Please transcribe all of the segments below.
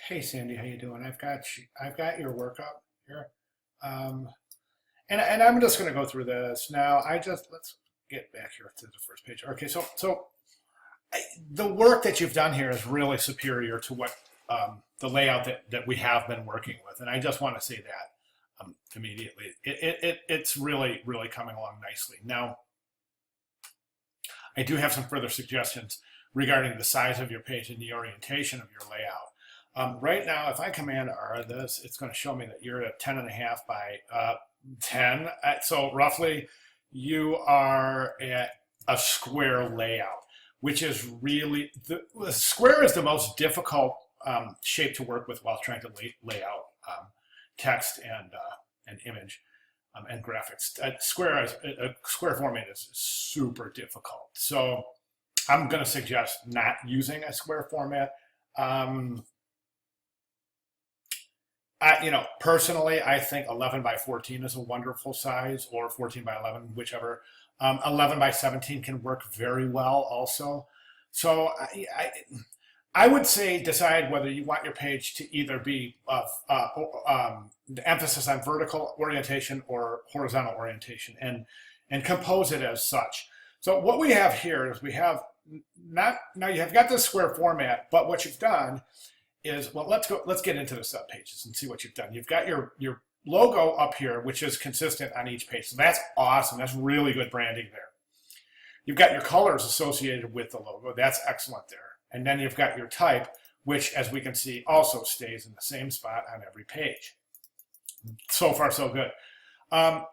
Hey Sandy, how you doing? I've got your work up here, um, and I'm just going to go through this now. Let's get back here to the first page. Okay, the work that you've done here is really superior to what the layout that we have been working with, and I just want to say that immediately. It's really coming along nicely. Now, I do have some further suggestions regarding the size of your page and the orientation of your layout. Right now, if I command R this, it's going to show me that you're at 10 and a half by 10. So roughly, you are at a square layout, which is really, the square is the most difficult shape to work with while trying to lay out text and image and graphics. A square format is super difficult. So I'm going to suggest not using a square format. Personally, I think 11 by 14 is a wonderful size, or 14 by 11, whichever. 11 by 17 can work very well also. So I would say decide whether you want your page to either be the emphasis on vertical orientation or horizontal orientation, and compose it as such. So what we have here is we have not, now you have got this square format, but what you've done is, well, let's get into the sub pages and see what you've done. You've got your logo up here, which is consistent on each page. So that's awesome. That's really good branding there. You've got your colors associated with the logo. That's excellent there. And then you've got your type, which, as we can see, also stays in the same spot on every page. So far, so good.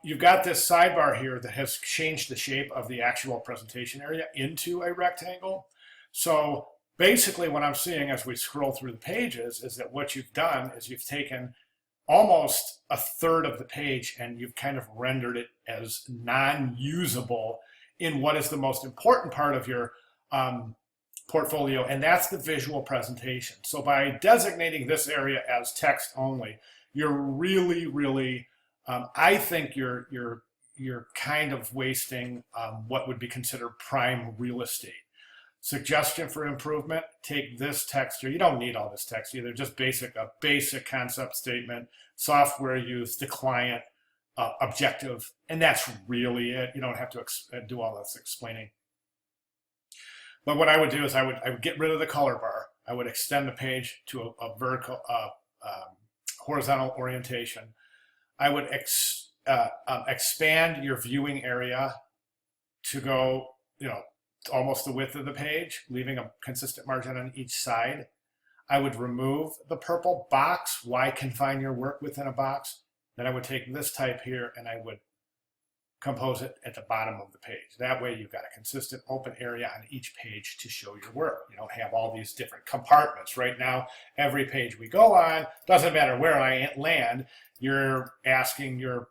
You've got this sidebar here that has changed the shape of the actual presentation area into a rectangle. So basically what I'm seeing as we scroll through the pages is that what you've done is you've taken almost a third of the page and you've kind of rendered it as non-usable in what is the most important part of your portfolio, and that's the visual presentation. So by designating this area as text only, you're really, I think you're kind of wasting what would be considered prime real estate. Suggestion for improvement: take this text here. You don't need all this text either. Just a basic concept statement, software use, the client, objective, and that's really it. You don't have to do all this explaining. But what I would do is I would get rid of the color bar. I would extend the page to a vertical, horizontal orientation. I would expand your viewing area to go, almost the width of the page, leaving a consistent margin on each side. I would remove the purple box. Why confine your work within a box? Then I would take this type here and I would compose it at the bottom of the page. That way you've got a consistent open area on each page to show your work. You don't have all these different compartments. Right now, every page we go on, doesn't matter where I land, you're asking your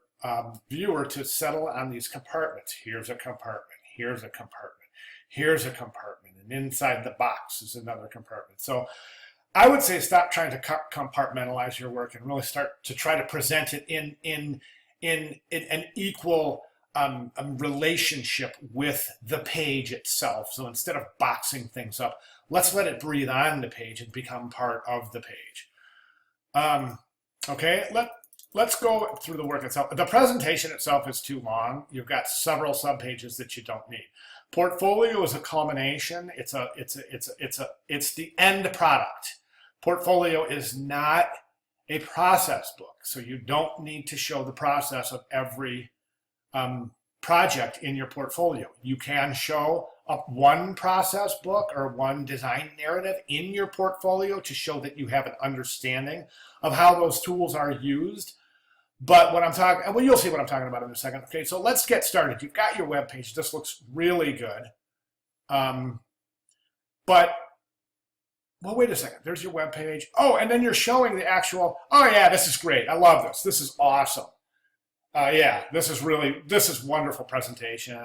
viewer to settle on these compartments. Here's a compartment, here's a compartment, here's a compartment, and inside the box is another compartment. So I would say stop trying to compartmentalize your work and really start to try to present it in an equal relationship with the page itself. So instead of boxing things up, let's let it breathe on the page and become part of the page. Okay, let's go through the work itself. The presentation itself is too long. You've got several subpages that you don't need. Portfolio is a culmination. It's the end product. Portfolio is not a process book, so you don't need to show the process of every project in your portfolio. You can show one process book or one design narrative in your portfolio to show that you have an understanding of how those tools are used. But what I'm talking, well, you'll see what I'm talking about in a second. Okay, so let's get started. You've got your web page. This looks really good. But, well, wait a second. There's your web page. Oh, and then you're showing the actual, oh yeah, this is great. I love this. This is awesome. Yeah, this is wonderful presentation.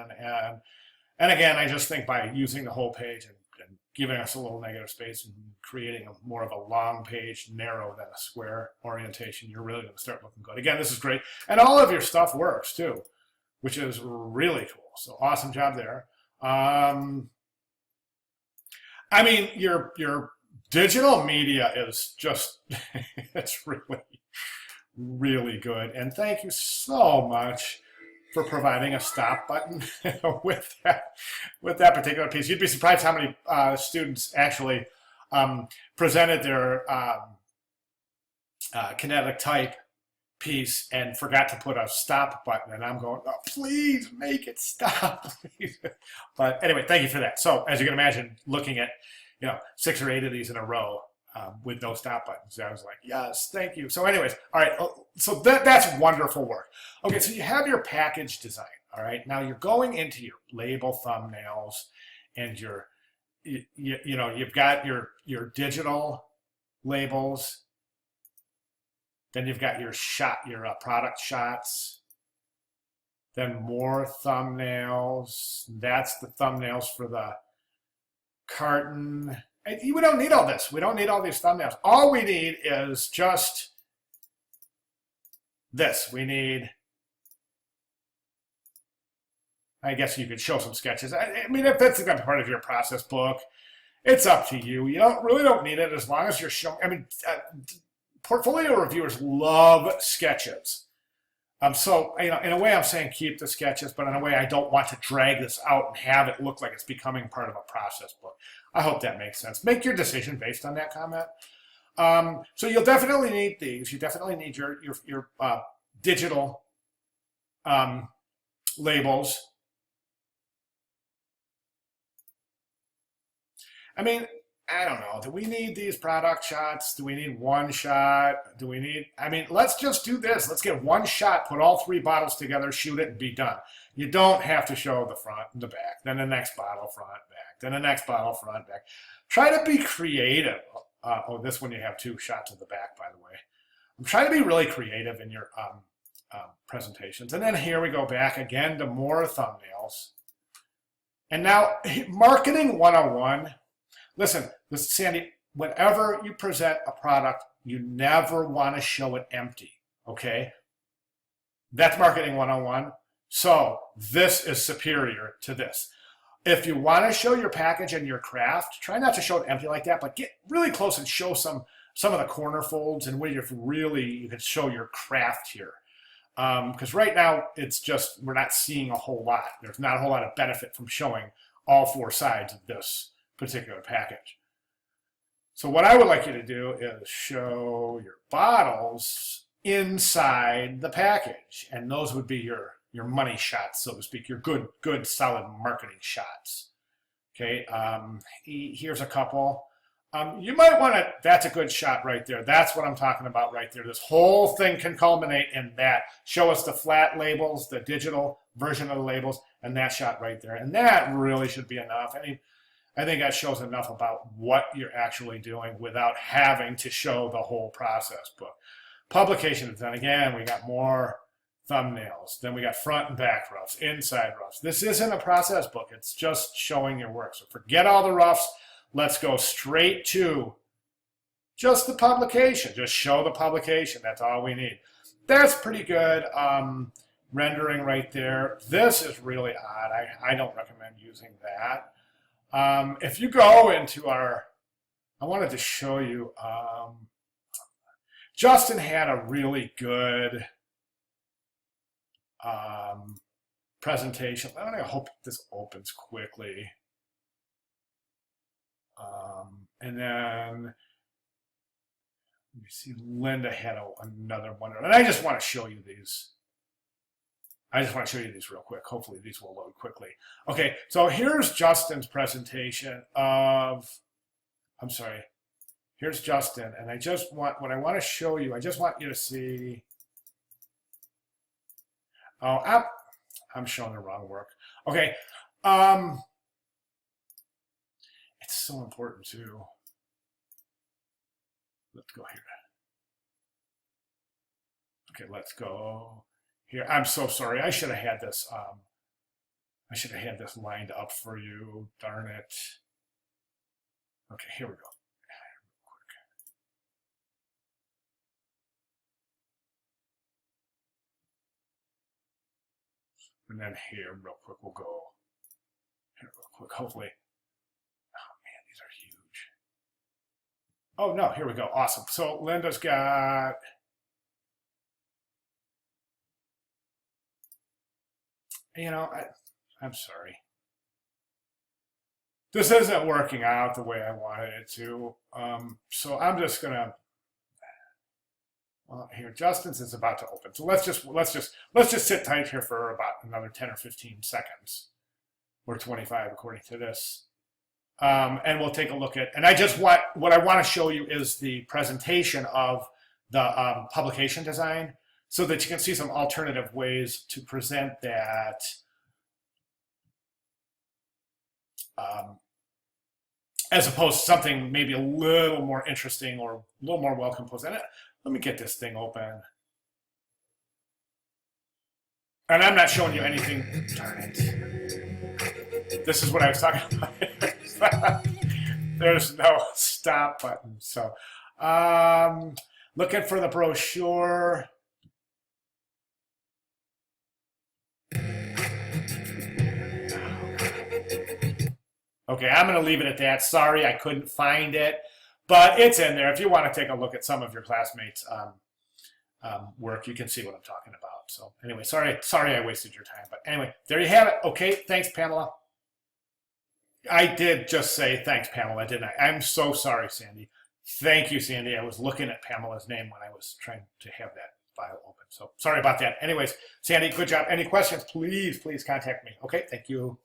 And again, I just think by using the whole page and giving us a little negative space and creating more of a long page, narrow than a square orientation, you're really going to start looking good. Again, this is great. And all of your stuff works too, which is really cool. So awesome job there. I mean, your Digital media is just, it's really, really good. And thank you so much for providing a stop button with that particular piece. You'd be surprised how many students actually presented their kinetic type piece and forgot to put a stop button. And I'm going, oh, please make it stop. Please. But anyway, thank you for that. So as you can imagine, looking at 6 or 8 of these in a row with no stop buttons, I was like, yes, thank you. So anyways, all right. So that's wonderful work. Okay, so you have your package design. All right, now you're going into your label thumbnails and you've got your digital labels. Then you've got your product shots. Then more thumbnails. That's the thumbnails for the carton. We don't need all this. We don't need all these thumbnails. All we need is just this. We need, I guess you could show some sketches. I mean, if that's a part of your process book, it's up to you. You really don't need it as long as you're showing. I mean, portfolio reviewers love sketches. So, in a way I'm saying keep the sketches, but in a way I don't want to drag this out and have it look like it's becoming part of a process book. I hope that makes sense. Make your decision based on that comment. So you'll definitely need these. You definitely need your digital labels. I mean, I don't know. Do we need these product shots? Do we need one shot? I mean, let's just do this. Let's get one shot, put all 3 bottles together, shoot it, and be done. You don't have to show the front and the back, then the next bottle, front, back, then the next bottle, front, back. Try to be creative. This one you have 2 shots of the back, by the way. I'm trying to be really creative in your presentations. And then here we go back again to more thumbnails. And now, marketing 101. Listen, Sandy, whenever you present a product, you never want to show it empty, okay? That's marketing 101. So this is superior to this. If you want to show your package and your craft, try not to show it empty like that, but get really close and show some of the corner folds and where you can show your craft here. Because right now, it's just, we're not seeing a whole lot. There's not a whole lot of benefit from showing all 4 sides of this particular package. So what I would like you to do is show your bottles inside the package, and those would be your money shots, so to speak, your good solid marketing shots. Okay, here's a couple. You might want to, that's a good shot right there. That's what I'm talking about right there. This whole thing can culminate in that. Show us the flat labels, the digital version of the labels, and that shot right there. And that really should be enough. I think that shows enough about what you're actually doing without having to show the whole process book. Publications, then again, we got more thumbnails. Then we got front and back roughs, inside roughs. This isn't a process book. It's just showing your work. So forget all the roughs. Let's go straight to just the publication. Just show the publication. That's all we need. That's pretty good rendering right there. This is really odd. I don't recommend using that. If you go into I wanted to show you, Justin had a really good presentation. I hope this opens quickly. And then, let me see, Linda had another one. And I just want to show you these. Real quick. Hopefully these will load quickly. Okay, so here's Justin's presentation here's Justin, and what I want to show you, I just want you to see, I'm showing the wrong work. Okay, it's so important too. Let's go here. Okay, let's go here. I'm so sorry. I should have had this. I should have had this lined up for you. Darn it. Okay, here we go. And then here, real quick, we'll go here real quick. Hopefully. Oh man, these are huge. Oh no, here we go. Awesome. So Linda's got, I'm sorry. This isn't working out the way I wanted it to. So I'm just gonna, well, here, Justin's is about to open. So let's just sit tight here for about another 10 or 15 seconds, or 25 according to this. And we'll take a look at, and what I want to show you is the presentation of the publication design so that you can see some alternative ways to present that as opposed to something maybe a little more interesting or a little more well composed. And let me get this thing open. And I'm not showing you anything. Darn it. This is what I was talking about. There's no stop button. So looking for the brochure. Okay, I'm going to leave it at that. Sorry, I couldn't find it, but it's in there. If you want to take a look at some of your classmates' work, you can see what I'm talking about. So anyway, sorry I wasted your time. But anyway, there you have it. Okay, thanks, Pamela. I did just say thanks, Pamela, didn't I? I'm so sorry, Sandy. Thank you, Sandy. I was looking at Pamela's name when I was trying to have that file open. So sorry about that. Anyways, Sandy, good job. Any questions, please contact me. Okay, thank you.